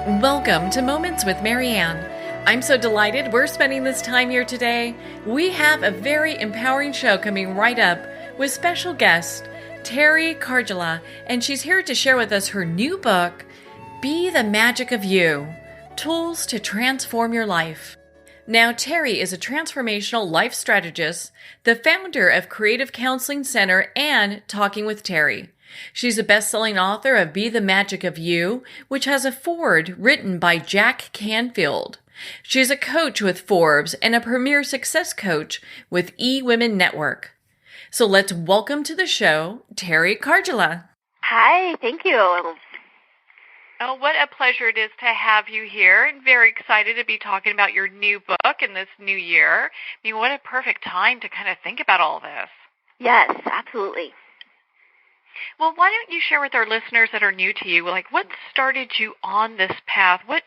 Welcome to Moments with Marianne. I'm so delighted we're spending this time here today. We have a very empowering show coming right up with special guest Teri Karjala, and she's here to share with us her new book, Be the Magic of You, Tools to Transform Your Life. Now, Teri is a transformational life strategist, the founder of Creative Counseling Center and Talking with Teri. She's a best-selling author of Be the Magic of You, which has a foreword written by Jack Canfield. She's a coach with Forbes and a premier success coach with eWomen Network. So let's welcome to the show, Teri Karjala. Hi, thank you. Oh, what a pleasure it is to have you here, and very excited to be talking about your new book in this new year. I mean, what a perfect time to kind of think about all this. Yes, absolutely. Well, why don't you share with our listeners that are new to you, like what started you on this path? What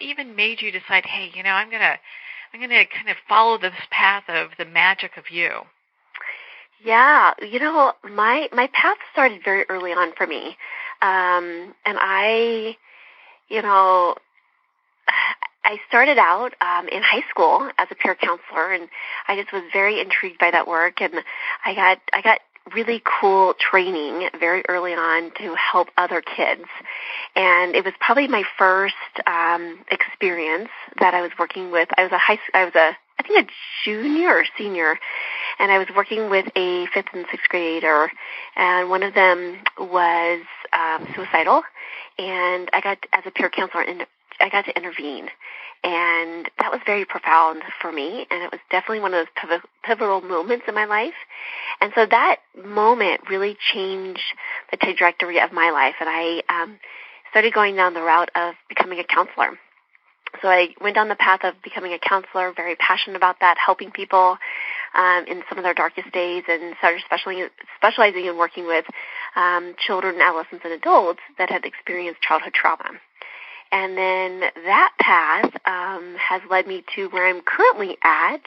even made you decide, hey, I'm gonna kind of follow this path of the magic of you? Yeah, my path started very early on for me, and I started out in high school as a peer counselor, and I just was very intrigued by that work, and I got really cool training very early on to help other kids. And it was probably my first experience that I was working with. I was a junior or senior, and I was working with a 5th and 6th grader, and one of them was suicidal, and as a peer counselor, I got to intervene. And that was very profound for me, and it was definitely one of those pivotal moments in my life. And so that moment really changed the trajectory of my life, and I started going down the route of becoming a counselor. So I went down the path of becoming a counselor, very passionate about that, helping people in some of their darkest days, and started specializing in working with children, adolescents, and adults that had experienced childhood trauma. And then that path has led me to where I'm currently at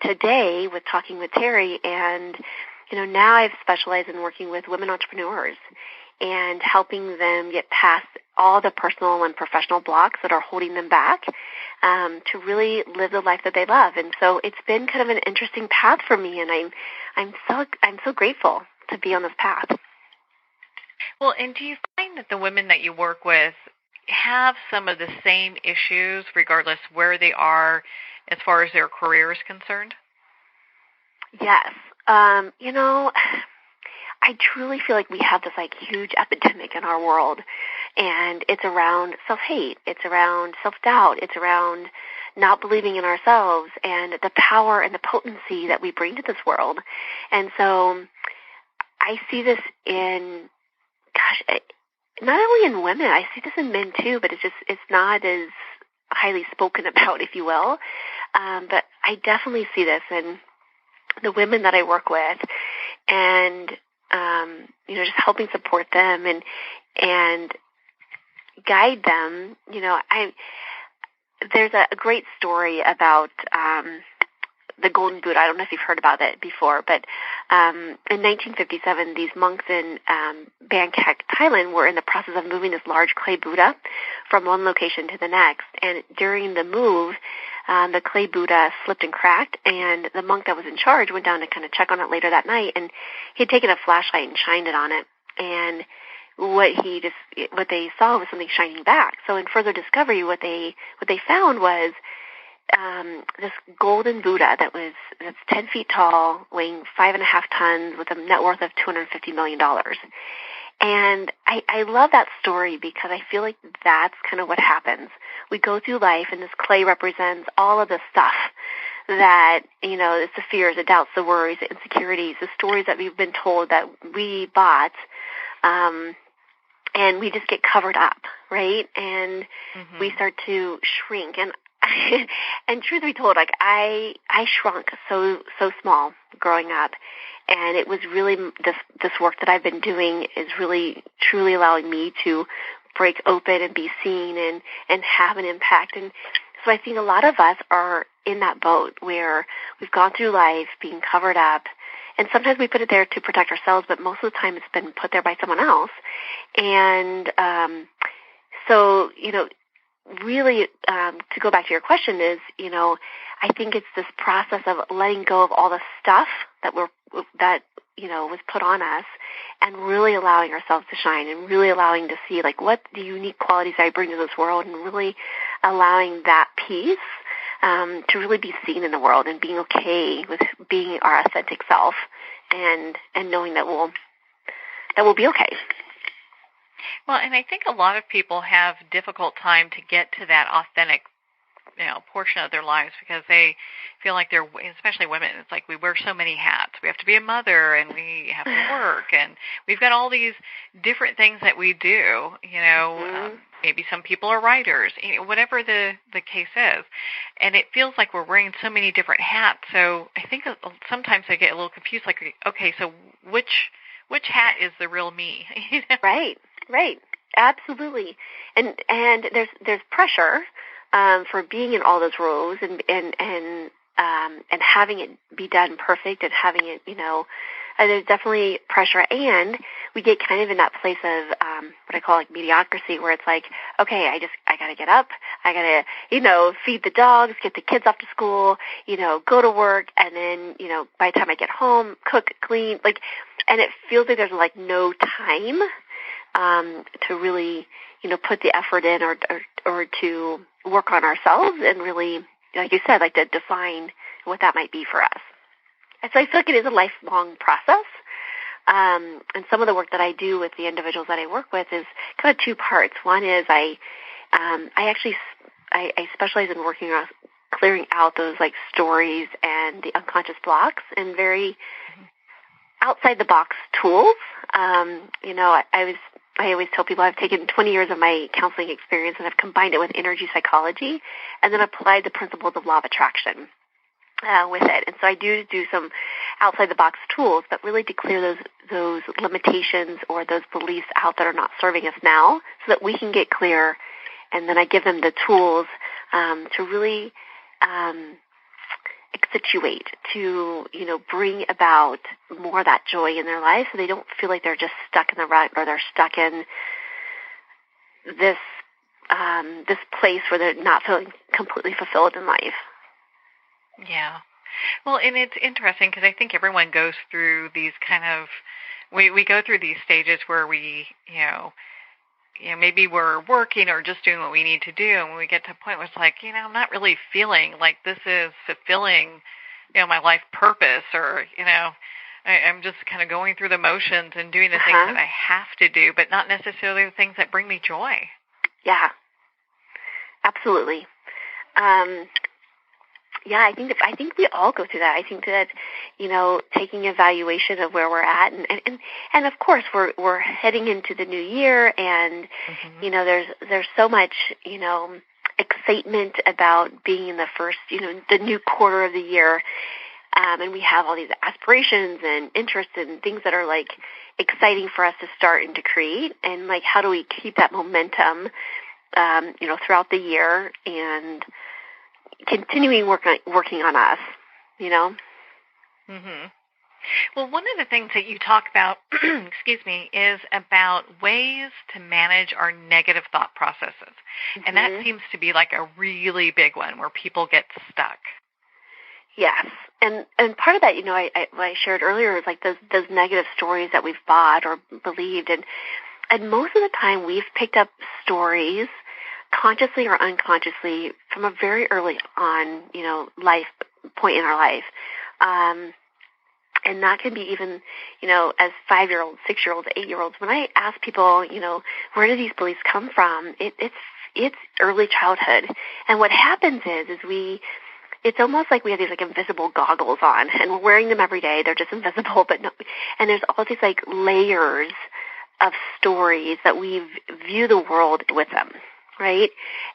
today with Talking with Teri. And, now I've specialized in working with women entrepreneurs and helping them get past all the personal and professional blocks that are holding them back to really live the life that they love. And so it's been kind of an interesting path for me, and I'm so grateful to be on this path. Well, and do you find that the women that you work with have some of the same issues regardless where they are as far as their career is concerned? Yes. I truly feel like we have this huge epidemic in our world, and it's around self-hate, it's around self-doubt, it's around not believing in ourselves and the power and the potency that we bring to this world. And so I see this in, not only in women, I see this in men too, but it's not as highly spoken about, if you will. But I definitely see this in the women that I work with, and just helping support them and guide them. There's a great story about the Golden Buddha. I don't know if you've heard about it before, but in 1957, these monks in Bangkok, Thailand, were in the process of moving this large clay Buddha from one location to the next. And during the move, the clay Buddha slipped and cracked, and the monk that was in charge went down to kind of check on it later that night, and he had taken a flashlight and shined it on it. And what they saw was something shining back. So in further discovery, what they found was this golden Buddha that's 10 feet tall, weighing 5.5 tons, with a net worth of $250 million. And I love that story because I feel like that's kind of what happens. We go through life, and this clay represents all of the stuff that, it's the fears, the doubts, the worries, the insecurities, the stories that we've been told that we bought, and we just get covered up, right? And we start to shrink. And truth be told, I shrunk so small growing up, and it was really this work that I've been doing is really truly allowing me to break open and be seen and have an impact. And so I think a lot of us are in that boat where we've gone through life being covered up, and sometimes we put it there to protect ourselves, but most of the time it's been put there by someone else. And So, really, to go back to your question is, I think it's this process of letting go of all the stuff that was put on us, and really allowing ourselves to shine, and really allowing to see like what the unique qualities I bring to this world, and really allowing that piece to really be seen in the world, and being okay with being our authentic self, and knowing that we'll be okay. Well, and I think a lot of people have difficult time to get to that authentic, portion of their lives, because they feel like they're, especially women, it's like we wear so many hats. We have to be a mother, and we have to work, and we've got all these different things that we do. Maybe some people are writers, whatever the case is, and it feels like we're wearing so many different hats. So I think sometimes I get a little confused. Like, okay, so which hat is the real me? Right, absolutely, and there's pressure for being in all those roles, and having it be done perfect, and having it, there's definitely pressure, and we get kind of in that place of what I call like mediocrity, where it's like, okay, I gotta get up, I gotta feed the dogs, get the kids off to school, go to work, and then by the time I get home, cook, clean, and it feels like there's like no time to really put the effort in, or to work on ourselves, and really, like you said, like to define what that might be for us. And so I feel like it is a lifelong process. And some of the work that I do with the individuals that I work with is kind of two parts. One is I specialize in working on clearing out those like stories and the unconscious blocks, and very outside the box tools. I always tell people I've taken 20 years of my counseling experience, and I've combined it with energy psychology, and then applied the principles of law of attraction with it. And so I do some outside-the-box tools, but really to clear those limitations or those beliefs out that are not serving us now, so that we can get clear. And then I give them the tools to really accentuate, to bring about more of that joy in their life, so they don't feel like they're just stuck in the rut, or they're stuck in this place where they're not feeling completely fulfilled in life. Yeah. Well, and it's interesting because I think everyone goes through these kind of, we go through these stages where we, maybe we're working or just doing what we need to do, and when we get to a point where it's like, I'm not really feeling like this is fulfilling, my life purpose, or, I'm just kind of going through the motions and doing the things that I have to do, but not necessarily the things that bring me joy. Yeah, absolutely. Yeah, I think we all go through that. I think that, taking evaluation of where we're at, and of course we're heading into the new year, and there's so much excitement about being in the first the new quarter of the year, and we have all these aspirations and interests and things that are like exciting for us to start and to create, and like how do we keep that momentum throughout the year, and continuing working on us, Mm-hmm. Well, one of the things that you talk about, is about ways to manage our negative thought processes. And that seems to be like a really big one where people get stuck. Yes. And part of that, what I shared earlier is like those negative stories that we've bought or believed. And most of the time we've picked up stories consciously or unconsciously from a very early on, life point in our life. And that can be even, as 5-year-olds, 6-year-olds, 8-year-olds. When I ask people, where do these beliefs come from? It's early childhood. And what happens is it's almost like we have these like invisible goggles on, and we're wearing them every day. They're just invisible, but no, and there's all these like layers of stories that we view the world with them. Right?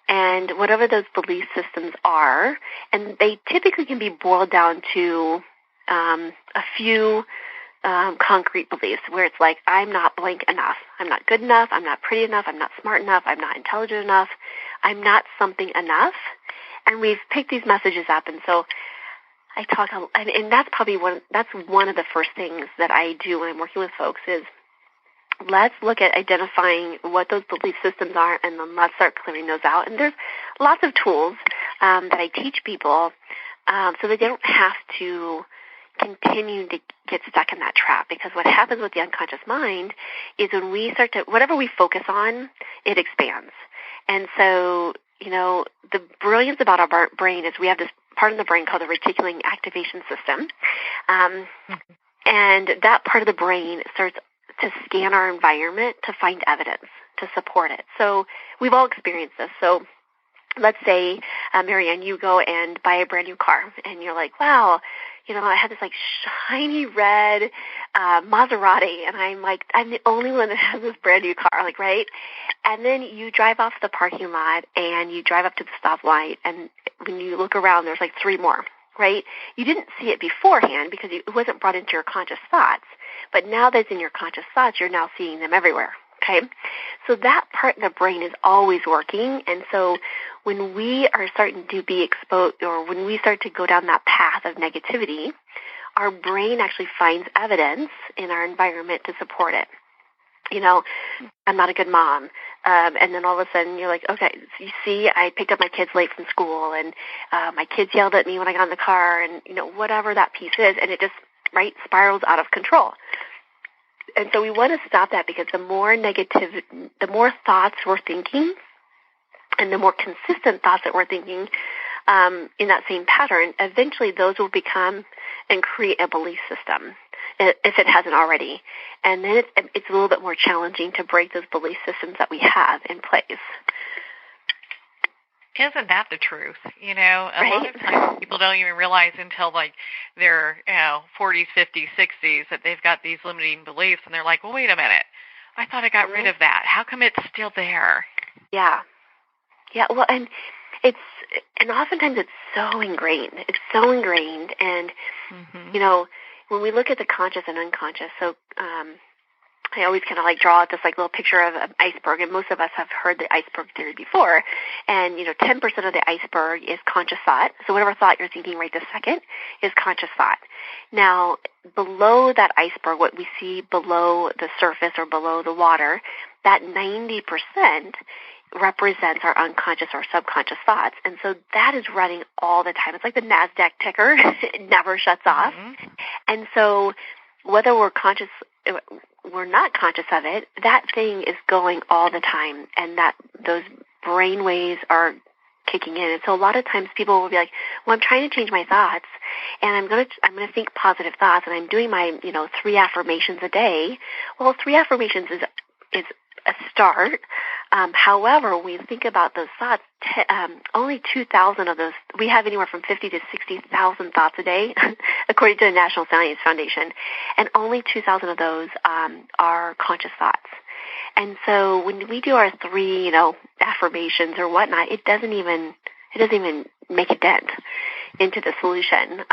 And whatever those belief systems are, and they typically can be boiled down to a few concrete beliefs, where it's like, I'm not blank enough, I'm not good enough, I'm not pretty enough, I'm not smart enough, I'm not intelligent enough, I'm not something enough. And we've picked these messages up, and so I talk, and that's probably one of the first things that I do when I'm working with folks is let's look at identifying what those belief systems are, and then let's start clearing those out. And there's lots of tools that I teach people so that they don't have to continue to get stuck in that trap. Because what happens with the unconscious mind is when we start to, whatever we focus on, it expands. And so, the brilliance about our brain is we have this part of the brain called the reticular activation system. And that part of the brain starts to scan our environment to find evidence to support it. So we've all experienced this. So let's say, Marianne, you go and buy a brand new car, and you're like, wow, I had this like shiny red Maserati, and I'm the only one that has this brand new car, like, right? And then you drive off the parking lot, and you drive up to the stoplight, and when you look around, there's like 3 more, right? You didn't see it beforehand because it wasn't brought into your conscious thoughts, but now that it's in your conscious thoughts, you're now seeing them everywhere. Okay, so that part of the brain is always working, and so when we are starting to be exposed, or when we start to go down that path of negativity, our brain actually finds evidence in our environment to support it. I'm not a good mom, and then all of a sudden you're like, okay, so you see, I picked up my kids late from school, and my kids yelled at me when I got in the car, and whatever that piece is, and it just spirals out of control. And so we want to stop that, because the more thoughts we're thinking, and the more consistent thoughts that we're thinking in that same pattern, eventually those will become and create a belief system, if it hasn't already. And then it's a little bit more challenging to break those belief systems that we have in place. Isn't that the truth? A lot of times people don't even realize until like their 40s, 50s, 60s that they've got these limiting beliefs, and they're like, well, wait a minute, I thought I got rid of that. How come it's still there? Yeah. Well, and oftentimes it's so ingrained. And when we look at the conscious and unconscious, so I always kind of draw out this little picture of an iceberg, and most of us have heard the iceberg theory before. And 10% of the iceberg is conscious thought. So whatever thought you're thinking right this second is conscious thought. Now, below that iceberg, what we see below the surface or below the water, that 90% represents our unconscious or subconscious thoughts. And so that is running all the time. It's like the NASDAQ ticker. It never shuts off. And so whether we're not conscious of it, that thing is going all the time, and that those brain waves are kicking in. And so a lot of times people will be like, well, I'm trying to change my thoughts, and I'm going to think positive thoughts, and I'm doing my 3 affirmations a day. Well, 3 affirmations is a start. However, when we think about those thoughts, only 2,000 of those, we have anywhere from 50 to 60,000 thoughts a day, according to the National Science Foundation, and only 2,000 of those are conscious thoughts. And so when we do our 3, affirmations or whatnot, it doesn't even make a dent into the solution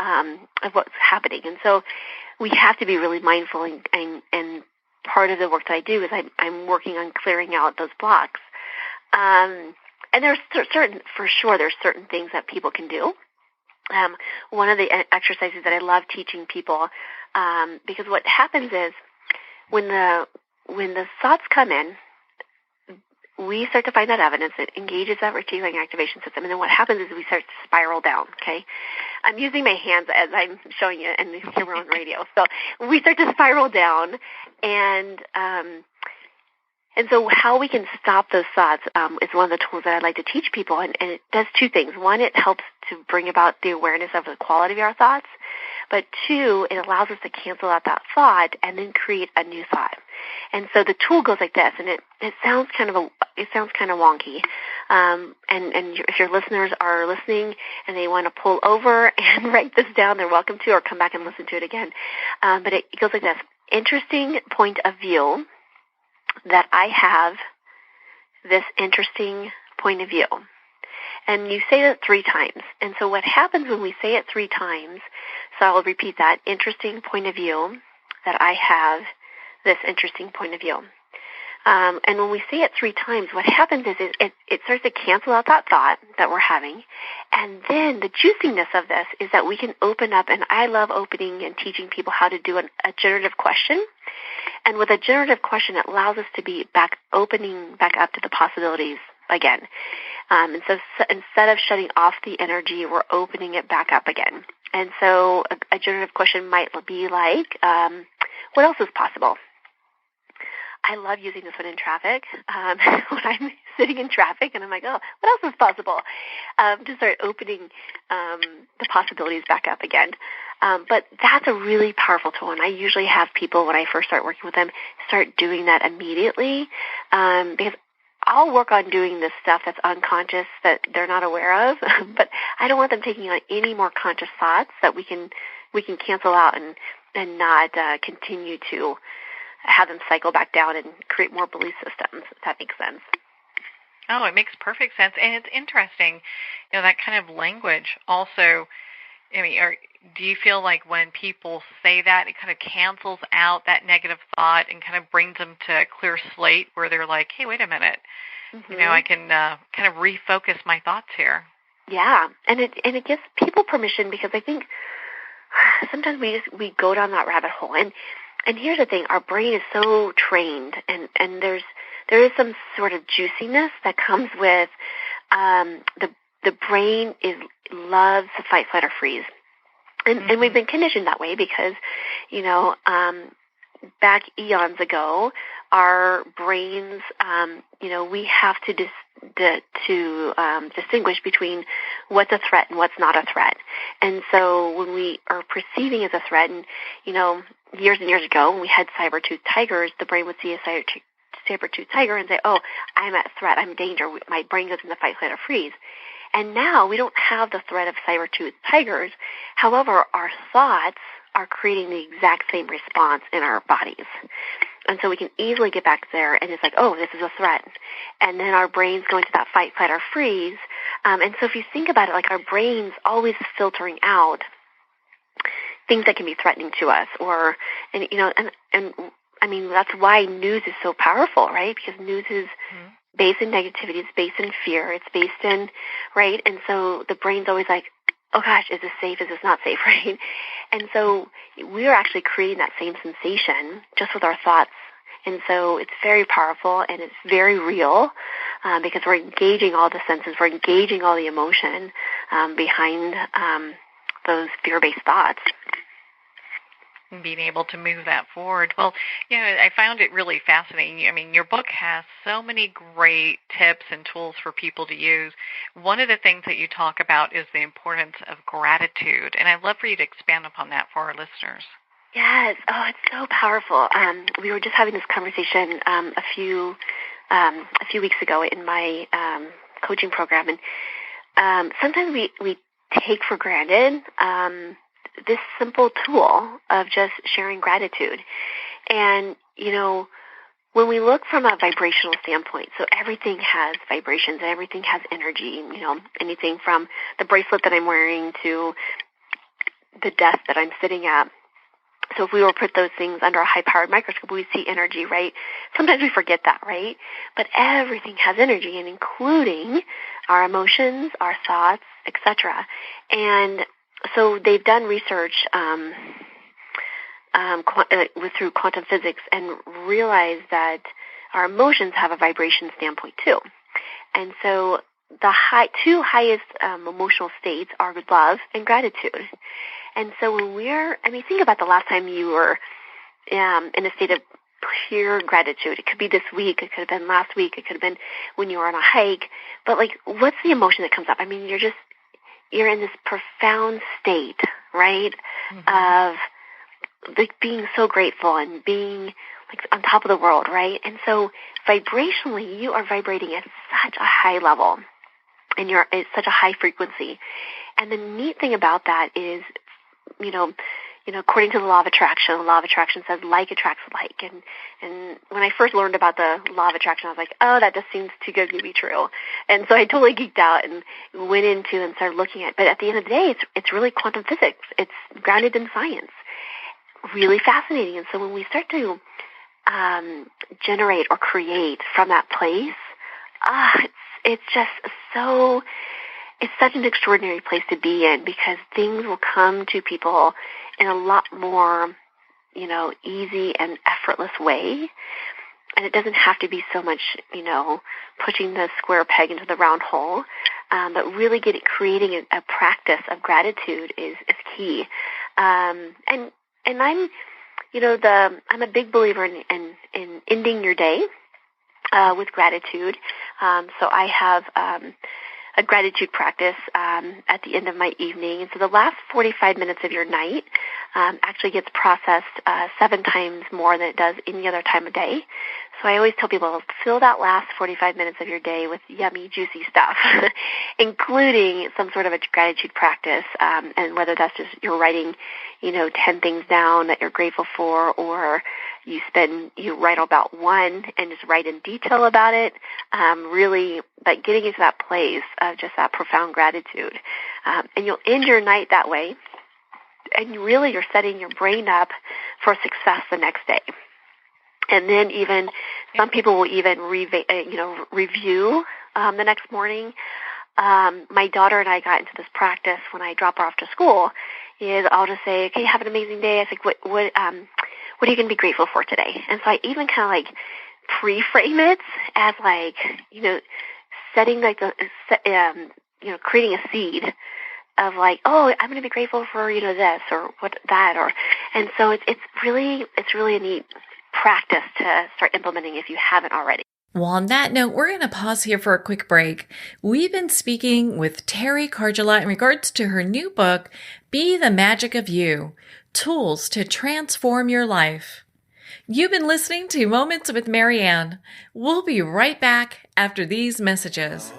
of what's happening. And so we have to be really mindful, and part of the work that I do is I'm working on clearing out those blocks. And there's certain things that people can do. One of the exercises that I love teaching people, because what happens is when the thoughts come in, we start to find that evidence. It engages that reticular activation system, and then what happens is we start to spiral down, okay? I'm using my hands as I'm showing you, and here we're on radio. So we start to spiral down, and so how we can stop those thoughts is one of the tools that I like to teach people, and it does 2 things. One, it helps to bring about the awareness of the quality of our thoughts, but 2, it allows us to cancel out that thought and then create a new thought. And so the tool goes like this, and it sounds kind of wonky. And if your listeners are listening and they want to pull over and write this down, they're welcome to, or come back and listen to it again. But it goes like this: interesting point of view, that I have this interesting point of view. And you say that 3 times. And so what happens when we say it 3 times, so I'll repeat that: interesting point of view, that I have this interesting point of view. And when we say it 3 times, what happens is it starts to cancel out that thought that we're having. And then the juiciness of this is that we can open up, and I love opening and teaching people how to do a generative question. And with a generative question, it allows us to be opening back up to the possibilities again. And so instead of shutting off the energy, we're opening it back up again. And so a generative question might be like, what else is possible? I love using this one in traffic. When I'm sitting in traffic and I'm like, oh, what else is possible? To start opening the possibilities back up again. But that's a really powerful tool. And I usually have people, when I first start working with them, start doing that immediately, because I'll work on doing this stuff that's unconscious that they're not aware of, but I don't want them taking on any more conscious thoughts that we can cancel out and not continue to have them cycle back down and create more belief systems, if that makes sense. Oh, it makes perfect sense. And it's interesting, that kind of language also, do you feel like when people say that, it kind of cancels out that negative thought and kind of brings them to a clear slate where they're like, hey, wait a minute, I can kind of refocus my thoughts here. Yeah, and it gives people permission, because I think sometimes we go down that rabbit hole. And here's the thing, our brain is so trained, and there is some sort of juiciness that comes with the brain loves to fight, flight, or freeze. And we've been conditioned that way because, back eons ago, our brains, we have to distinguish between what's a threat and what's not a threat. And so when we are perceiving as a threat, and, years and years ago, when we had saber-toothed tigers, the brain would see a saber-toothed tiger and say, oh, I'm at threat, I'm in danger. My brain goes into fight, flight, or freeze. And now we don't have the threat of saber-toothed tigers. However, our thoughts are creating the exact same response in our bodies. And so we can easily get back there, and it's like, oh, this is a threat. And then our brains go into that fight, flight, or freeze. And so if you think about it, like our brain's always filtering out things that can be threatening to us, and I mean, that's why news is so powerful, right? Because news is based in negativity, it's based in fear, it's based in, right? And so the brain's always like, oh gosh, is this safe? Is this not safe, right? And so we're actually creating that same sensation just with our thoughts. And so it's very powerful and it's very real, because we're engaging all the senses, we're engaging all the emotion behind those fear-based thoughts. And being able to move that forward. Well, I found it really fascinating. I mean, your book has so many great tips and tools for people to use. One of the things that you talk about is the importance of gratitude, and I'd love for you to expand upon that for our listeners. Yes. Oh, it's so powerful. We were just having this conversation a few weeks ago in my coaching program, and sometimes we take for granted this simple tool of just sharing gratitude. And, when we look from a vibrational standpoint, so everything has vibrations and everything has energy, anything from the bracelet that I'm wearing to the desk that I'm sitting at. So if we were to put those things under a high-powered microscope, we see energy, right? Sometimes we forget that, right? But everything has energy, and including our emotions, our thoughts, etc. And so they've done research through quantum physics and realized that our emotions have a vibration standpoint too. And so the two highest emotional states are love and gratitude. And so when think about the last time you were in a state of pure gratitude. It could be this week. It could have been last week. It could have been when you were on a hike. But what's the emotion that comes up? I mean, you're in this profound state, right, of being so grateful and being on top of the world, right? And so vibrationally, you are vibrating at such a high level, and you're at such a high frequency. And the neat thing about that is, according to the law of attraction says like attracts like. And when I first learned about the law of attraction, I was like, oh, that just seems too good to be true. And so I totally geeked out and went into and started looking at it. But at the end of the day, it's really quantum physics. It's grounded in science. Really fascinating. And so when we start to generate or create from that place, it's just so... It's such an extraordinary place to be in, because things will come to people in a lot more, easy and effortless way. And it doesn't have to be so much, pushing the square peg into the round hole, but really creating a practice of gratitude is key. And I'm, I'm a big believer in ending your day with gratitude. So I have a gratitude practice at the end of my evening. And so the last 45 minutes of your night actually gets processed 7 times more than it does any other time of day. So I always tell people, fill that last 45 minutes of your day with yummy, juicy stuff, including some sort of a gratitude practice, and whether that's just you're writing, 10 things down that you're grateful for, or you write about one and just write in detail about it, really, but getting into that place of just that profound gratitude. And you'll end your night that way, and really you're setting your brain up for success the next day. And then even some people will even review the next morning. My daughter and I got into this practice when I drop her off to school. Is I'll just say, "Okay, have an amazing day." I was like, "What are you going to be grateful for today?" And so I even kind of like pre-frame it as like setting like creating a seed of like, oh, I'm going to be grateful for this or that and so it's really a neat practice to start implementing if you haven't already. Well, on that note, we're going to pause here for a quick break. We've been speaking with Teri Karjala in regards to her new book, Be the Magic of You, Tools to Transform Your Life. You've been listening to Moments with Marianne. We'll be right back after these messages.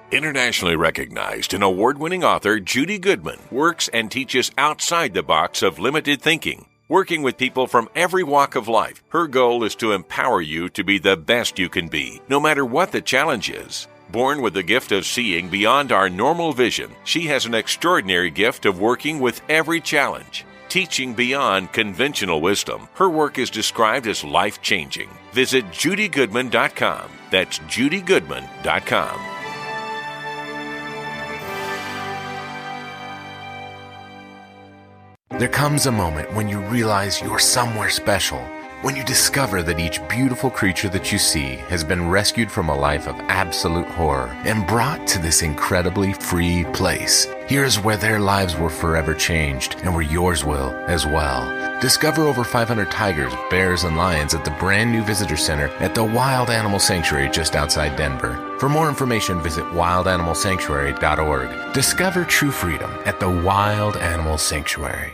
Internationally recognized and award-winning author Judy Goodman works and teaches outside the box of limited thinking. Working with people from every walk of life, her goal is to empower you to be the best you can be, no matter what the challenge is. Born with the gift of seeing beyond our normal vision, she has an extraordinary gift of working with every challenge. Teaching beyond conventional wisdom, her work is described as life-changing. Visit judygoodman.com. That's judygoodman.com. There comes a moment when you realize you're somewhere special, when you discover that each beautiful creature that you see has been rescued from a life of absolute horror and brought to this incredibly free place. Here's where their lives were forever changed and where yours will as well. Discover over 500 tigers, bears, and lions at the brand new visitor center at the Wild Animal Sanctuary just outside Denver. For more information, visit wildanimalsanctuary.org. Discover true freedom at the Wild Animal Sanctuary.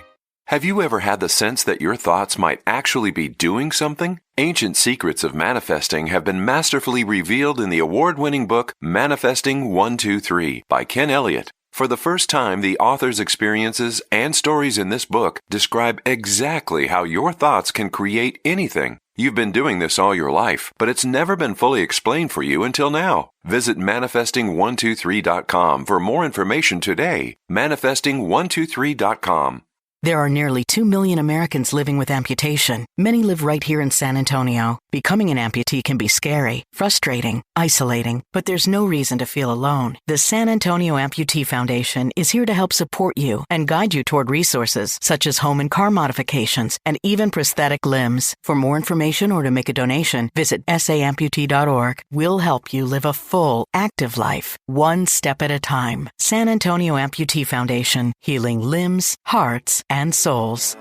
Have you ever had the sense that your thoughts might actually be doing something? Ancient secrets of manifesting have been masterfully revealed in the award-winning book Manifesting 123 by Ken Elliott. For the first time, the author's experiences and stories in this book describe exactly how your thoughts can create anything. You've been doing this all your life, but it's never been fully explained for you until now. Visit manifesting123.com for more information today. Manifesting123.com. There are nearly 2 million Americans living with amputation. Many live right here in San Antonio. Becoming an amputee can be scary, frustrating, isolating, but there's no reason to feel alone. The San Antonio Amputee Foundation is here to help support you and guide you toward resources such as home and car modifications and even prosthetic limbs. For more information or to make a donation, visit saamputee.org. We'll help you live a full, active life, one step at a time. San Antonio Amputee Foundation, healing limbs, hearts, and souls.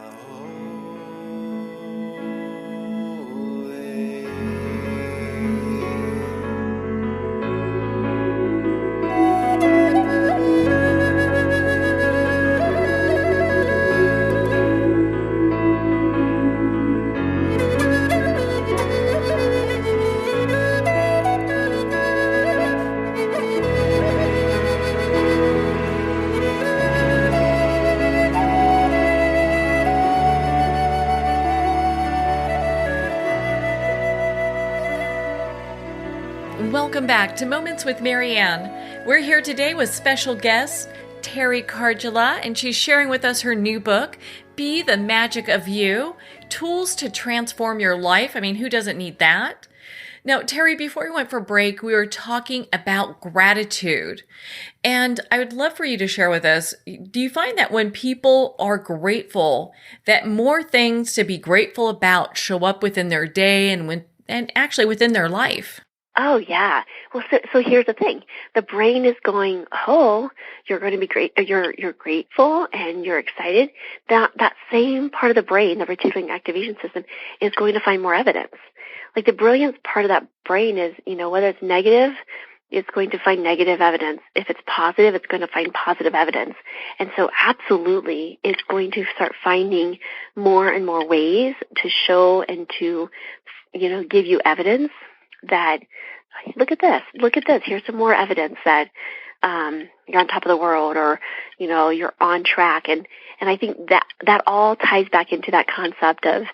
Welcome back to Moments with Marianne. We're here today with special guest Teri Karjala, and she's sharing with us her new book, Be the Magic of You, Tools to Transform Your Life. I mean, who doesn't need that? Now, Teri, before we went for break, we were talking about gratitude. And I would love for you to share with us, do you find that when people are grateful, that more things to be grateful about show up within their day and actually within their life? Oh, yeah. Well, so here's the thing. The brain is going, oh, you're going to be great. You're grateful and you're excited. That same part of the brain, the reticular activation system, is going to find more evidence. Like the brilliance part of that brain is, whether it's negative, it's going to find negative evidence. If it's positive, it's going to find positive evidence. And so absolutely, it's going to start finding more and more ways to show and to, give you evidence that, look at this, here's some more evidence that you're on top of the world, or, you're on track. And I think that all ties back into that concept of,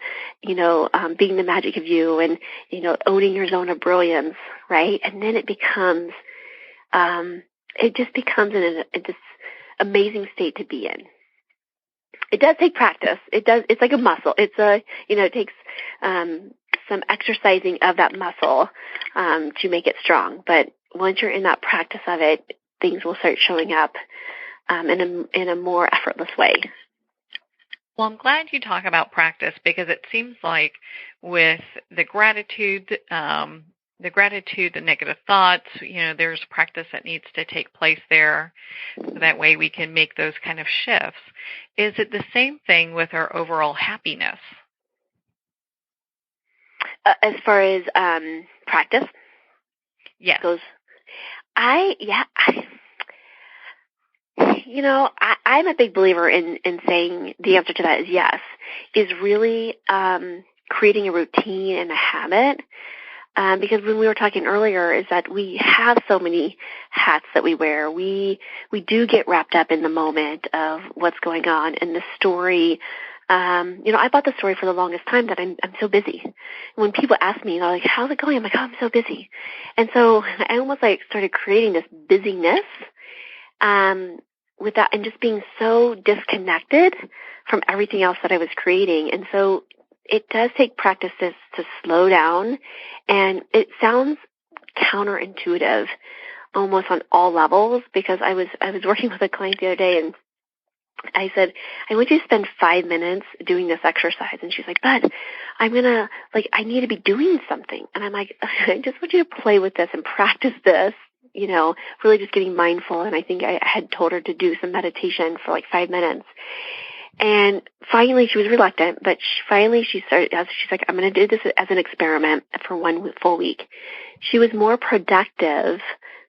being the magic of you and, owning your zone of brilliance, right? And then it becomes, this amazing state to be in. It does take practice. It's like a muscle. It takes, some exercising of that muscle to make it strong. But once you're in that practice of it, things will start showing up in a more effortless way. Well, I'm glad you talk about practice, because it seems like with the gratitude, the negative thoughts, there's practice that needs to take place there. So that way we can make those kind of shifts. Is it the same thing with our overall happiness? As far as practice, yes. I'm a big believer in saying the answer to that is yes. Is really creating a routine and a habit. Because when we were talking earlier, is that we have so many hats that we wear. We do get wrapped up in the moment of what's going on in the story. I bought the story for the longest time that I'm so busy. When people ask me, they're like, how's it going? I'm like, oh, I'm so busy. And so I almost started creating this busyness, with that, and just being so disconnected from everything else that I was creating. And so it does take practice to slow down, and it sounds counterintuitive almost on all levels, because I was working with a client the other day, and I said, I want you to spend 5 minutes doing this exercise. And she's like, but I need to be doing something. And I'm like, I just want you to play with this and practice this, really just getting mindful. And I think I had told her to do some meditation for 5 minutes. And finally, she was reluctant, but she started, she's like, I'm going to do this as an experiment for 1 full week. She was more productive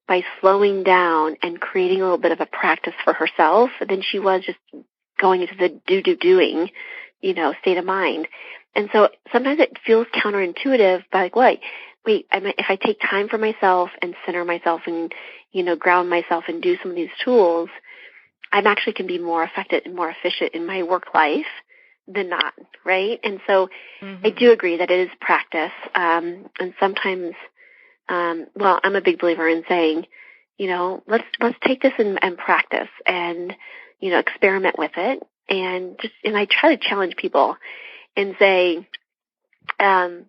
by slowing down and creating a little bit of a practice for herself than she was just going into the doing, state of mind. And so sometimes it feels counterintuitive, but wait, if I take time for myself and center myself and, ground myself and do some of these tools, I actually can be more effective and more efficient in my work life than not, right? And so I do agree that it is practice. And sometimes, I'm a big believer in saying, let's take this and practice and, experiment with it. And I try to challenge people and say,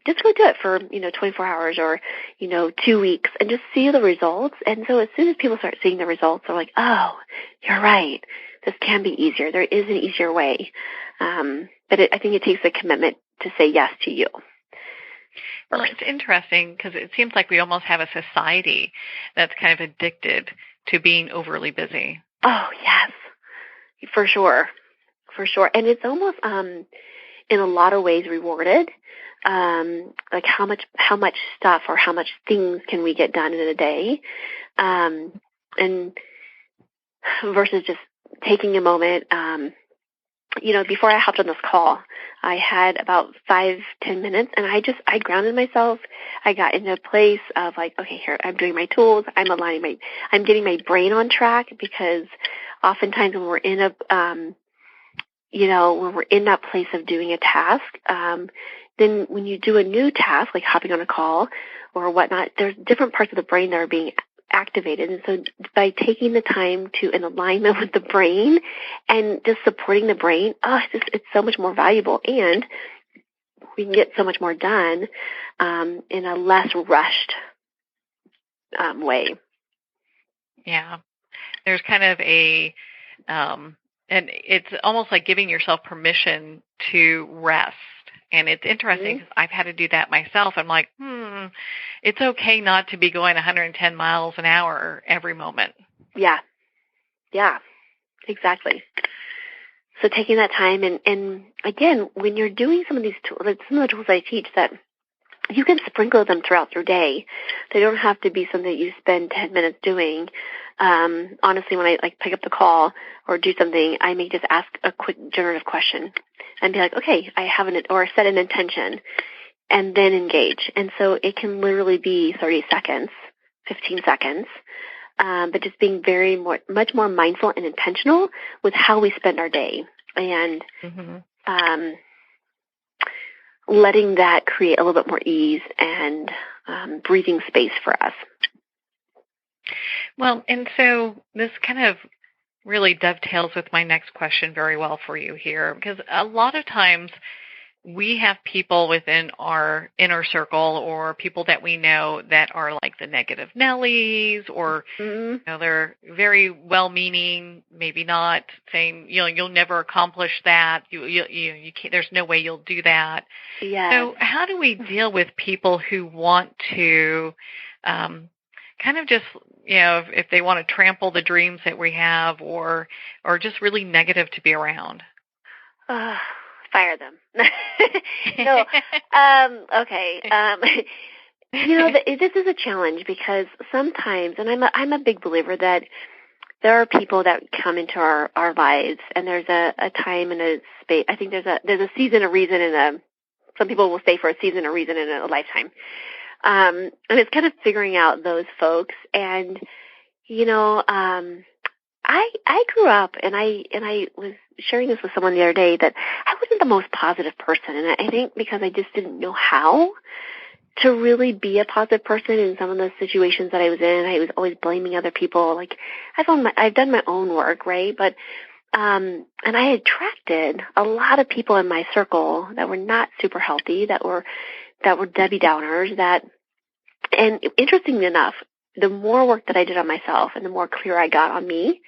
just go do it for, 24 hours or, 2 weeks and just see the results. And so as soon as people start seeing the results, they're like, oh, you're right. This can be easier. There is an easier way. But I think it takes a commitment to say yes to you. Well, it's interesting because it seems like we almost have a society that's kind of addicted to being overly busy. Oh, yes, for sure. And it's almost in a lot of ways rewarded. Like how much stuff or how much things can we get done in a day, and versus just taking a moment. Before I hopped on this call, I had about 5-10 minutes, and I grounded myself. I got into a place of okay, here I'm doing my tools. I'm getting my brain on track, because oftentimes when we're in when we're in that place of doing a task, then when you do a new task, like hopping on a call or whatnot, there's different parts of the brain that are being activated. And so by taking the time to in alignment with the brain and just supporting the brain, it's so much more valuable, and we can get so much more done in a less rushed way. Yeah. There's kind of a, and it's almost like giving yourself permission to rest. And it's interesting because I've had to do that myself. I'm like, it's okay not to be going 110 miles an hour every moment. Yeah, exactly. So taking that time, and again, when you're doing some of these tools, like some of the tools I teach, that you can sprinkle them throughout your day. They don't have to be something that you spend 10 minutes doing. Honestly, when I pick up the call or do something, I may just ask a quick generative question and be like, okay, I have or set an intention, and then engage. And so it can literally be 30 seconds, 15 seconds, but just being much more mindful and intentional with how we spend our day, and letting that create a little bit more ease and breathing space for us. Well, and so this kind of really dovetails with my next question very well for you here, because a lot of times we have people within our inner circle or people that we know that are like the negative Nellies, or they're very well-meaning, maybe not, saying you'll never accomplish that. You can't. There's no way you'll do that. Yeah. So how do we deal with people who want to kind of just, if they want to trample the dreams that we have, or just really negative to be around? Fire them. No. Okay. This is a challenge, because sometimes, and I'm a big believer that there are people that come into our lives, and there's a time and a space. I think there's a season, a reason, and some people will stay for a season, a reason, and a lifetime. And it's kind of figuring out those folks. And I grew up, and I was sharing this with someone the other day, that I wasn't the most positive person, and I think because I just didn't know how to really be a positive person in some of the situations that I was in. I was always blaming other people. Like, I've done my own work, right? But and I attracted a lot of people in my circle that were not super healthy, that were Debbie Downers. And interestingly enough, the more work that I did on myself and the more clear I got on me,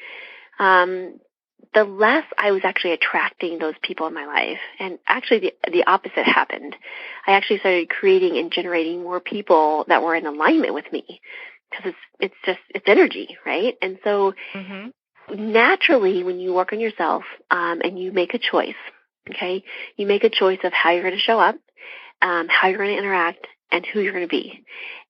the less I was actually attracting those people in my life. And actually the opposite happened. I actually started creating and generating more people that were in alignment with me, because it's energy, right? And so naturally, when you work on yourself, and you make a choice, okay, you make a choice of how you're going to show up, how you're going to interact, and who you're going to be.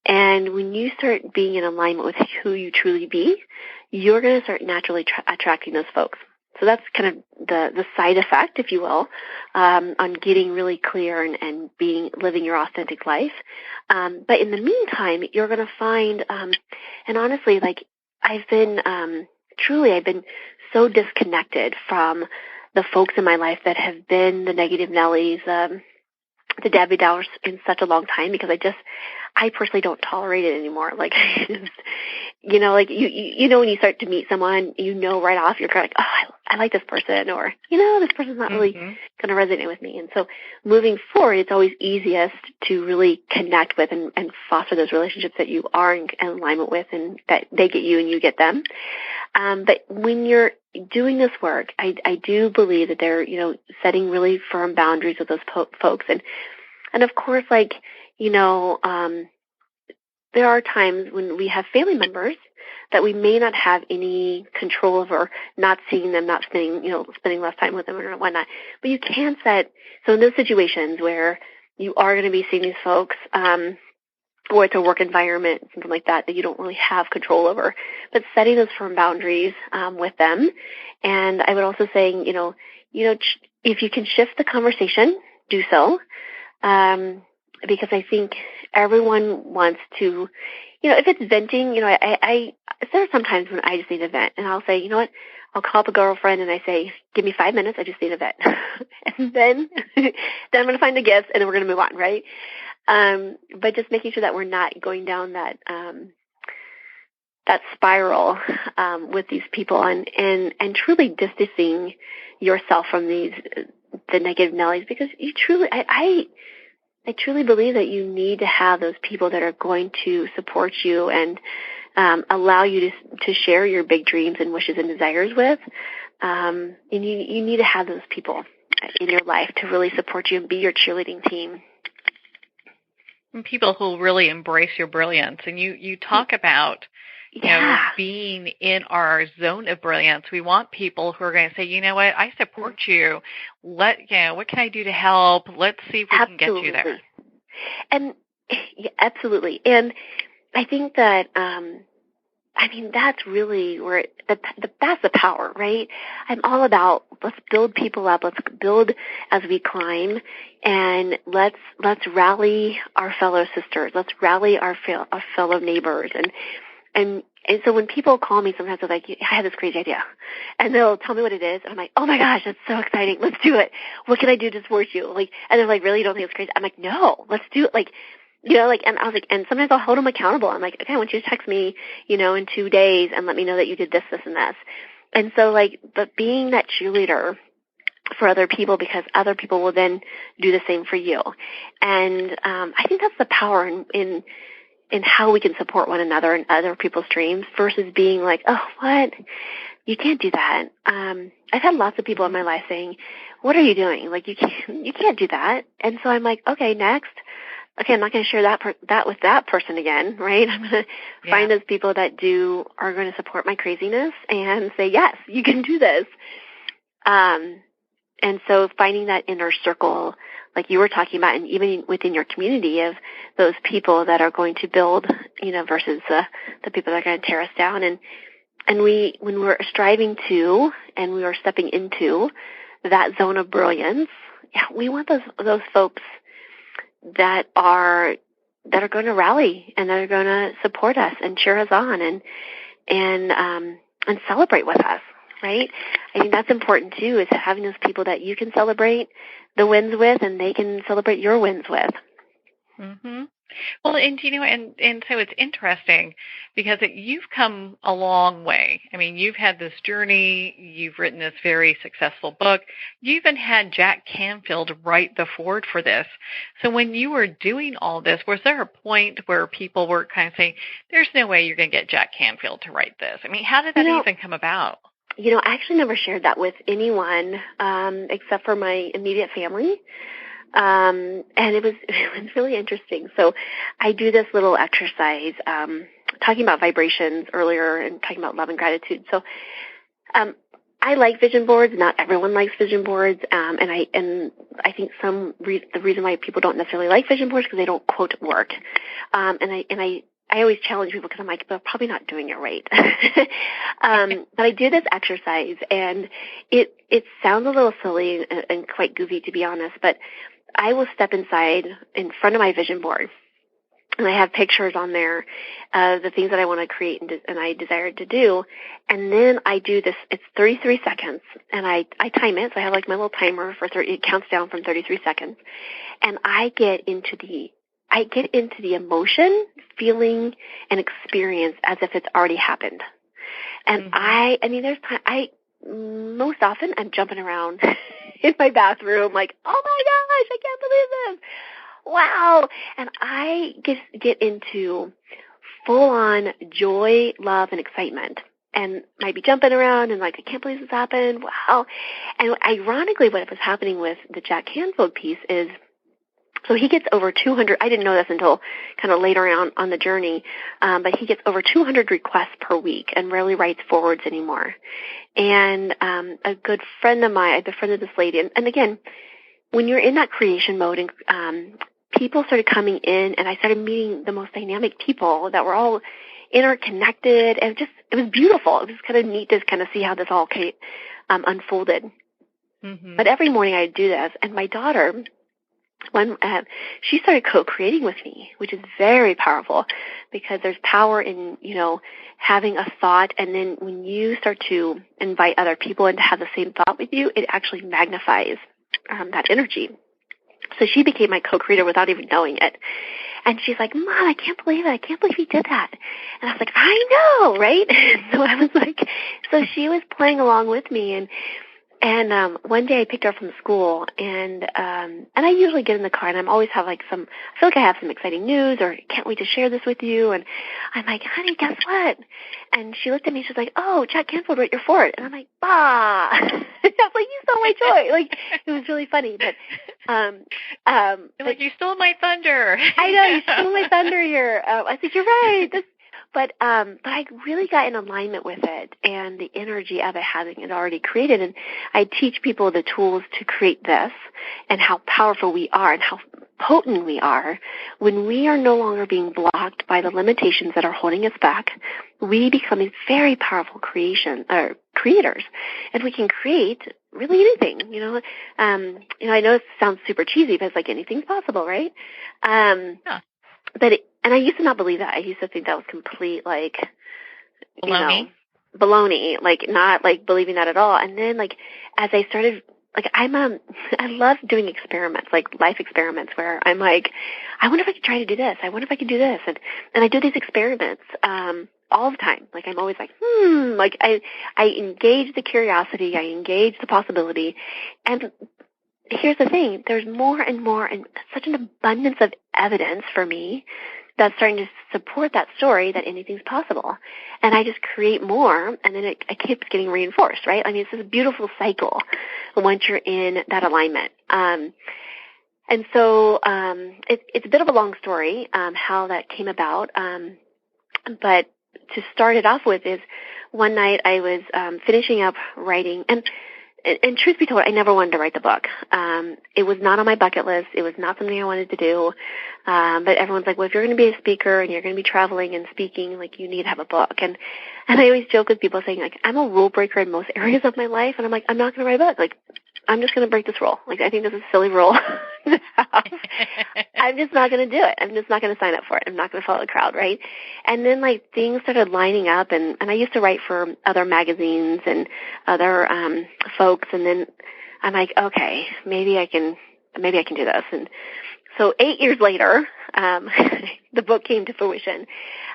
And when you start being in alignment with who you truly be, you're going to start naturally attracting those folks. So that's kind of the side effect, if you will, on getting really clear and living your authentic life. But in the meantime, you're going to find, and honestly, like, I've been so disconnected from the folks in my life that have been the negative Nellies, the Debbie Downers, in such a long time, because I personally don't tolerate it anymore. Like, like when you start to meet someone, right off, you're kind of like, oh, I like this person, or, this person's not really going to resonate with me. And so moving forward, it's always easiest to really connect with and foster those relationships that you are in alignment with, and that they get you and you get them. But when you're doing this work, I do believe that they're, setting really firm boundaries with those folks. And of course, like, there are times when we have family members that we may not have any control over, not seeing them, not spending less time with them or whatnot. But you can so in those situations where you are going to be seeing these folks, or it's a work environment, something like that you don't really have control over, but setting those firm boundaries with them. And I would also say, if you can shift the conversation, do so, because I think everyone wants to, if it's venting, there are some times when I just need to vent, and I'll say, you know what, I'll call up a girlfriend and I say, give me 5 minutes, I just need a vent. And then I'm going to find the gift, and then we're going to move on, right? But just making sure that we're not going down that spiral with these people, and truly distancing yourself from the negative Nellies, because you truly, I truly believe that you need to have those people that are going to support you and allow you to share your big dreams and wishes and desires with. And you need to have those people in your life to really support you and be your cheerleading team. And people who really embrace your brilliance. And you talk about, being in our zone of brilliance. We want people who are going to say, you know what, I support you. What can I do to help? Let's see if we can get you there. And absolutely. And I think that, that's really where that's the power, right? I'm all about, let's build people up. Let's build as we climb, and let's rally our fellow sisters. Let's rally our fellow neighbors. And so when people call me, sometimes they're like, I have this crazy idea. And they'll tell me what it is. And I'm like, oh my gosh, that's so exciting. Let's do it. What can I do to support you? And they're like, really? You don't think it's crazy? I'm like, no, let's do it. And I was like, and sometimes I'll hold them accountable. I'm like, okay, I want you to text me, in 2 days and let me know that you did this, this, and this. And so but being that cheerleader for other people, because other people will then do the same for you. And I think that's the power in how we can support one another and other people's dreams versus being like, oh, what? You can't do that. I've had lots of people in my life saying, what are you doing? You can't do that. And so I'm like, okay, next. Okay, I'm not going to share that with that person again, right? I'm going to find those people that are going to support my craziness and say, yes, you can do this. And so finding that inner circle, like you were talking about, and even within your community of those people that are going to build, versus the people that are going to tear us down. And when we're striving to, and we are stepping into that zone of brilliance, we want those folks that are going to rally and that are going to support us and cheer us on and celebrate with us, right? I think that's important too, is having those people that you can celebrate the wins with and they can celebrate your wins with. Mm-hmm. Well, and so it's interesting because you've come a long way. I mean, you've had this journey. You've written this very successful book. You even had Jack Canfield write the foreword for this. So when you were doing all this, was there a point where people were kind of saying, there's no way you're going to get Jack Canfield to write this? I mean, how did that even come about? I actually never shared that with anyone except for my immediate family. And it was really interesting. So I do this little exercise, talking about vibrations earlier and talking about love and gratitude. So, I like vision boards. Not everyone likes vision boards. And I think the reason why people don't necessarily like vision boards because they don't quote work. I always challenge people because I'm like, they're probably not doing it right. But I do this exercise, and it sounds a little silly and quite goofy, to be honest, but I will step inside in front of my vision board, and I have pictures on there of the things that I want to create and I desire to do. And then I do this. It's 33 seconds, and I time it. So I have like my little timer for 30. It counts down from 33 seconds, and I get into the emotion, feeling, and experience as if it's already happened. And there's time. Most often I'm jumping around in my bathroom like, oh my gosh, I can't believe this. Wow. And I get into full-on joy, love, and excitement. And might be jumping around and like, I can't believe this happened. Wow. And ironically, what was happening with the Jack Canfield piece is, so he gets over 200, I didn't know this until kind of later on the journey, but he gets over 200 requests per week and rarely writes forwards anymore. And a good friend of mine, I befriended this lady, and again, when you're in that creation mode, and people started coming in, and I started meeting the most dynamic people that were all interconnected, and it was beautiful. It was kind of neat to kind of see how this all unfolded. Mm-hmm. But every morning I'd do this, and my daughter, she started co-creating with me, which is very powerful because there's power in, having a thought. And then when you start to invite other people in to have the same thought with you, it actually magnifies that energy. So she became my co-creator without even knowing it. And she's like, Mom, I can't believe it. I can't believe you did that. And I was like, I know, right? So I was like, so she was playing along with me. And one day I picked her up from school, and I usually get in the car, and I'm always have like I feel like I have some exciting news, or can't wait to share this with you. And I'm like, honey, guess what? And she looked at me, she's like, oh, Jack Canfield wrote your foreword. And I'm like, bah. I was like, you stole my joy. Like, it was really funny, but, like, you stole my thunder. I know, you stole my thunder here. I said, you're right. But I really got in alignment with it and the energy of it having it already created. And I teach people the tools to create this and how powerful we are and how potent we are when we are no longer being blocked by the limitations that are holding us back. We become these very powerful creators, and we can create really anything. I know it sounds super cheesy, but it's like anything's possible, right? Yeah. And I used to not believe that. I used to think that was complete, like, baloney. Baloney, like, not, like, believing that at all. And then, like, as I started, like, I love doing experiments, like, life experiments, where I'm like, I wonder if I could try to do this. I wonder if I could do this. And I do these experiments, all the time. Like, I'm always like, like, I engage the curiosity, I engage the possibility, and here's the thing, there's more and more and such an abundance of evidence for me that's starting to support that story that anything's possible. And I just create more, and then it keeps getting reinforced, right? I mean, it's this beautiful cycle once you're in that alignment. And so it's a bit of a long story how that came about. But to start it off with is one night I was finishing up writing, and truth be told, I never wanted to write the book. It was not on my bucket list. It was not something I wanted to do. But everyone's like, well, if you're going to be a speaker and you're going to be traveling and speaking, like, you need to have a book. And I always joke with people saying, like, I'm a rule breaker in most areas of my life. And I'm like, I'm not going to write a book. Like, I'm just going to break this rule. Like, I think this is a silly rule to have. I'm just not going to do it. I'm just not going to sign up for it. I'm not going to follow the crowd, right? And then, like, things started lining up, and I used to write for other magazines and other folks, and then I'm like, okay, maybe I can do this. And so 8 years later, the book came to fruition.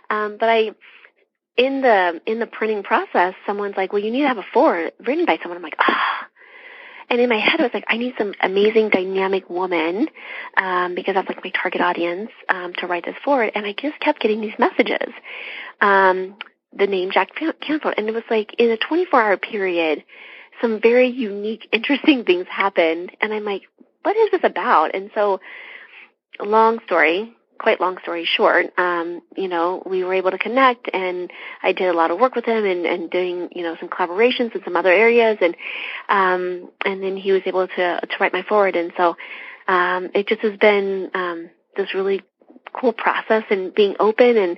But in the printing process, someone's like, well, you need to have a foreword written by someone. I'm like, And in my head, I was like, I need some amazing, dynamic woman, because that's like my target audience, to write this forward. And I just kept getting these messages, the name Jack Canfield. And it was like in a 24-hour period, some very unique, interesting things happened. And I'm like, what is this about? And so, quite long story short, we were able to connect, and I did a lot of work with him and doing, some collaborations in some other areas, and then he was able to write my foreword. And so, it just has been, this really cool process, and being open and,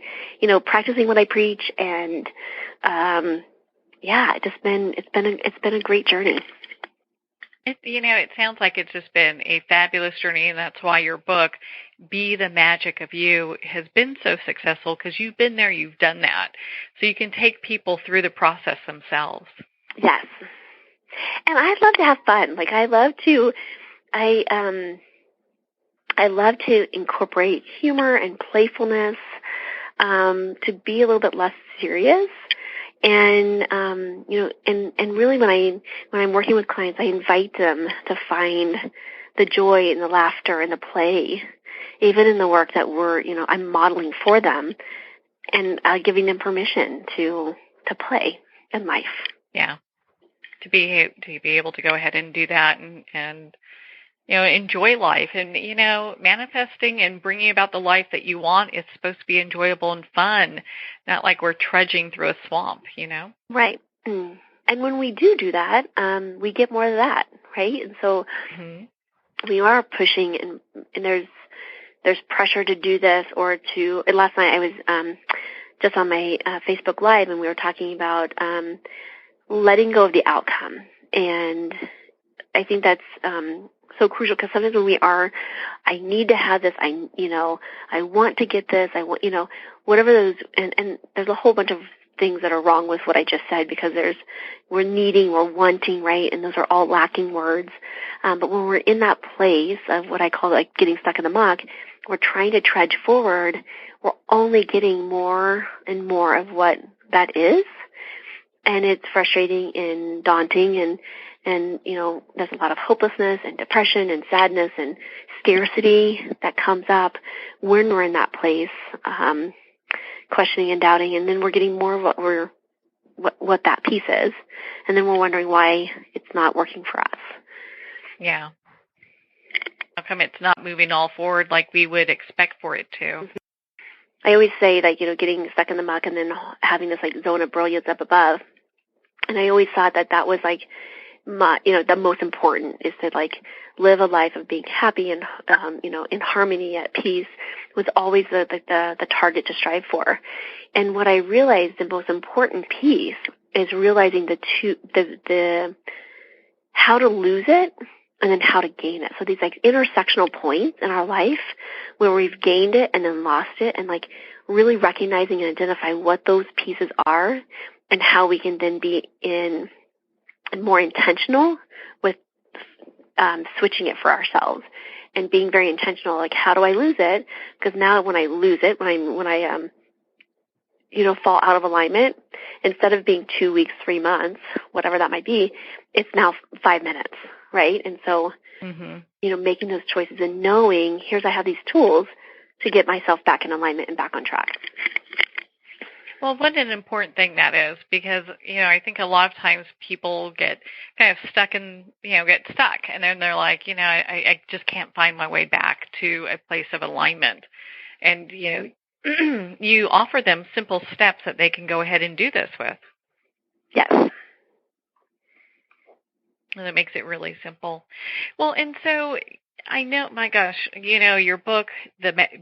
practicing what I preach, and, it's been a great journey. It sounds like it's just been a fabulous journey, and that's why your book, Be the Magic of You, has been so successful, because you've been there, you've done that. So you can take people through the process themselves. Yes. And I love to have fun. Like, I love to incorporate humor and playfulness, to be a little bit less serious. And, and really when I'm working with clients, I invite them to find the joy and the laughter and the play, even in the work that I'm modeling for them, and giving them permission to play in life. Yeah. To be able to go ahead and do that and enjoy life, and, manifesting and bringing about the life that you want is supposed to be enjoyable and fun, not like we're trudging through a swamp, Right. And when we do that, we get more of that, right? And so we are pushing, and there's pressure to do this or to, and last night I was just on my Facebook Live, and we were talking about letting go of the outcome. And I think that's so crucial, because sometimes when I need to have this, I want to get this, I want, whatever those, and there's a whole bunch of things that are wrong with what I just said, because we're needing, we're wanting, right? And those are all lacking words. But when we're in that place of what I call like getting stuck in the muck, we're trying to trudge forward, we're only getting more and more of what that is. And it's frustrating and daunting, and there's a lot of hopelessness and depression and sadness and scarcity that comes up when we're in that place, questioning and doubting, and then we're getting more of what that piece is, and then we're wondering why it's not working for us. Yeah. How come it's not moving all forward like we would expect for it to? Mm-hmm. I always say, like, getting stuck in the muck and then having this, like, zone of brilliance up above. And I always thought that was, like, the most important is to, like, live a life of being happy and, in harmony, at peace, was always the target to strive for. And what I realized, the most important piece is realizing the how to lose it and then how to gain it. So these, like, intersectional points in our life where we've gained it and then lost it, and, like, really recognizing and identify what those pieces are and how we can then be more intentional with switching it for ourselves and being very intentional. Like, how do I lose it? Because now when I lose it, when I fall out of alignment, instead of being 2 weeks, 3 months, whatever that might be, it's now 5 minutes, right? And so, making those choices and knowing, I have these tools to get myself back in alignment and back on track. Well, what an important thing that is, because, I think a lot of times people get kind of stuck and then they're like, I just can't find my way back to a place of alignment. And, you offer them simple steps that they can go ahead and do this with. Yes. And it makes it really simple. Well, and so I know, my gosh, your book,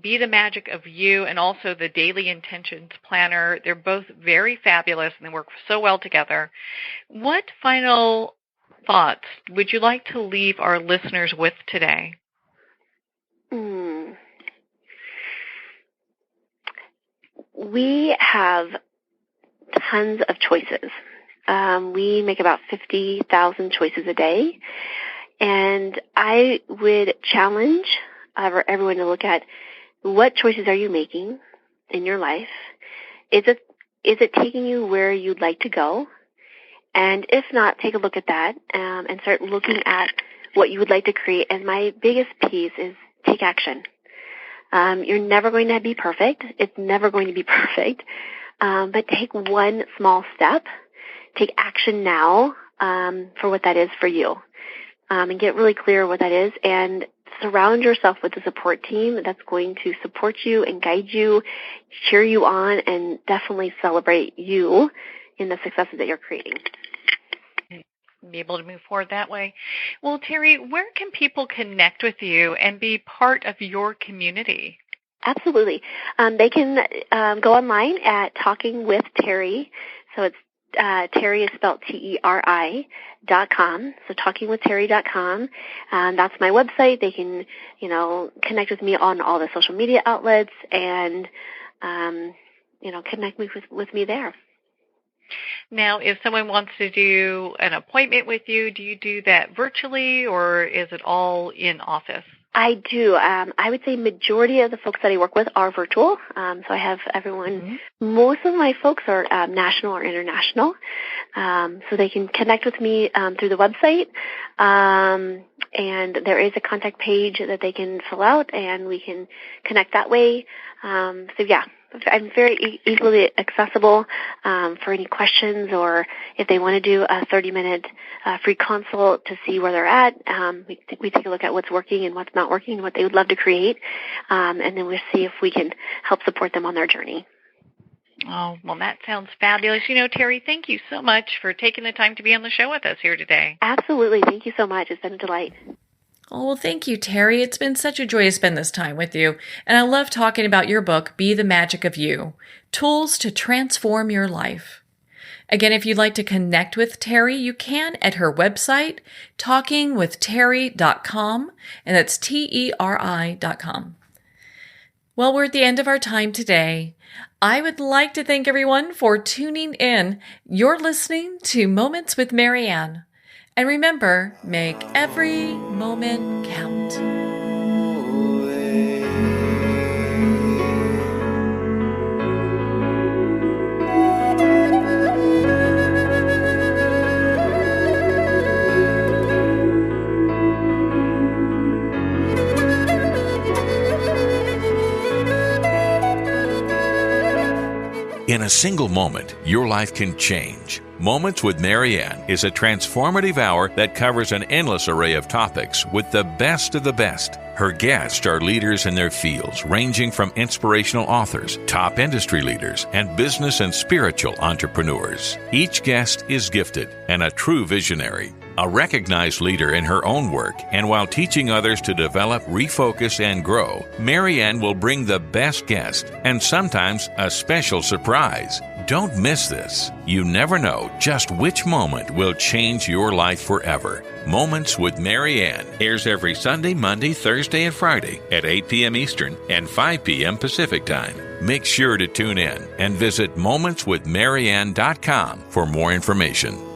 Be the Magic of You, and also the Daily Intentions Planner, they're both very fabulous and they work so well together. What final thoughts would you like to leave our listeners with today? We have tons of choices. We make about 50,000 choices a day. And I would challenge everyone to look at, what choices are you making in your life? Is it taking you where you'd like to go? And if not, take a look at that and start looking at what you would like to create. And my biggest piece is take action. You're never going to be perfect. It's never going to be perfect. But take one small step. Take action now for what that is for you. And get really clear what that is, and surround yourself with a support team that's going to support you and guide you, cheer you on, and definitely celebrate you in the successes that you're creating. Be able to move forward that way. Well, Teri, where can people connect with you and be part of your community? Absolutely. They can go online at Talking with Teri. So it's Teri is spelled TERI.com. So talkingwithteri.com. That's my website. They can, connect with me on all the social media outlets and, connect with me there. Now, if someone wants to do an appointment with you, do you do that virtually, or is it all in office? I do. I would say majority of the folks that I work with are virtual. So I have everyone. Most of my folks are national or international. So they can connect with me through the website. And there is a contact page that they can fill out, and we can connect that way. So yeah, I'm very easily accessible for any questions, or if they want to do a 30-minute free consult to see where they're at. We take a look at what's working and what's not working and what they would love to create, and then we'll see if we can help support them on their journey. Oh, well, that sounds fabulous. Teri, thank you so much for taking the time to be on the show with us here today. Absolutely. Thank you so much. It's been a delight. Oh, well, thank you, Teri. It's been such a joy to spend this time with you. And I love talking about your book, Be the Magic of You, Tools to Transform Your Life. Again, if you'd like to connect with Teri, you can at her website, talkingwithteri.com, and that's TERI.com. Well, we're at the end of our time today. I would like to thank everyone for tuning in. You're listening to Moments with Marianne. And remember, make every moment count. In a single moment, your life can change. Moments with Marianne is a transformative hour that covers an endless array of topics with the best of the best. Her guests are leaders in their fields, ranging from inspirational authors, top industry leaders, and business and spiritual entrepreneurs. Each guest is gifted and a true visionary, a recognized leader in her own work, and while teaching others to develop, refocus, and grow, Marianne will bring the best guest and sometimes a special surprise. Don't miss this. You never know just which moment will change your life forever. Moments with Marianne airs every Sunday, Monday, Thursday, and Friday at 8 p.m. Eastern and 5 p.m. Pacific Time. Make sure to tune in and visit momentswithmarianne.com for more information.